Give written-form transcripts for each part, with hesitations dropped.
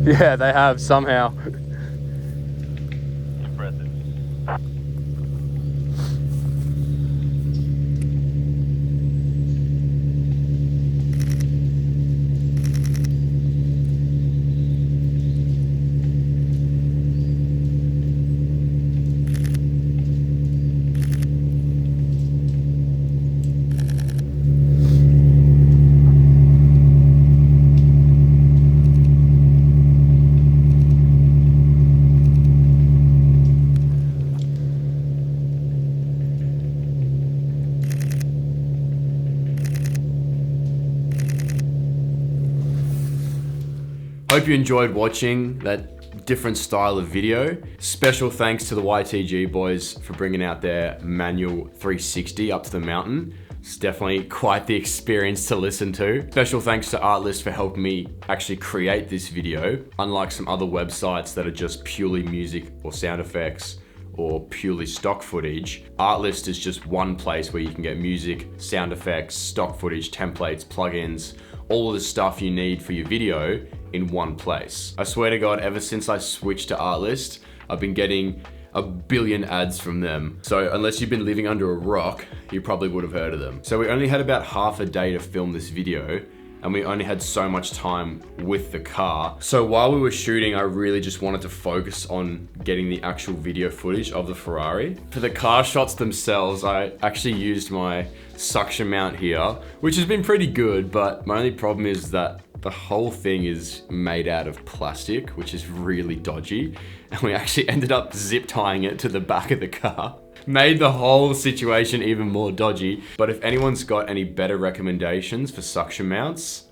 Yeah, they have somehow. Impressive. Hope you enjoyed watching that different style of video. Special thanks to the YTG boys for bringing out their manual 360 up to the mountain. It's definitely quite the experience to listen to. Special thanks to Artlist for helping me actually create this video. Unlike some other websites that are just purely music or sound effects or purely stock footage, Artlist is just one place where you can get music, sound effects, stock footage, templates, plugins, all of the stuff you need for your video in one place. I swear to God, ever since I switched to Artlist, I've been getting a billion ads from them. So unless you've been living under a rock, you probably would have heard of them. So we only had about half a day to film this video, and we only had so much time with the car. So while we were shooting, I really just wanted to focus on getting the actual video footage of the Ferrari. For the car shots themselves, I actually used my suction mount here, which has been pretty good, but my only problem is that the whole thing is made out of plastic, which is really dodgy. And we actually ended up zip tying it to the back of the car. Made the whole situation even more dodgy. But if anyone's got any better recommendations for suction mounts,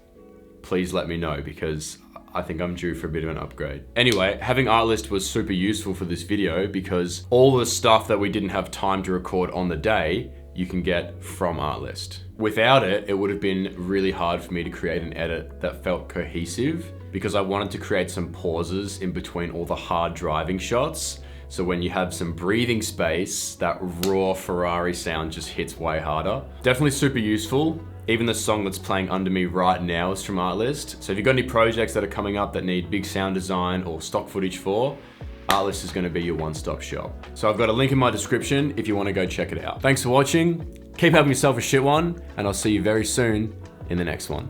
please let me know, because I think I'm due for a bit of an upgrade. Anyway, having Artlist was super useful for this video because all the stuff that we didn't have time to record on the day, you can get from Artlist. Without it, it would have been really hard for me to create an edit that felt cohesive, because I wanted to create some pauses in between all the hard driving shots. So when you have some breathing space, that raw Ferrari sound just hits way harder. Definitely super useful. Even the song that's playing under me right now is from Artlist. So if you've got any projects that are coming up that need big sound design or stock footage for, Artlist is going to be your one-stop shop. So I've got a link in my description if you want to go check it out. Thanks for watching. Keep having yourself a shit one, and I'll see you very soon in the next one.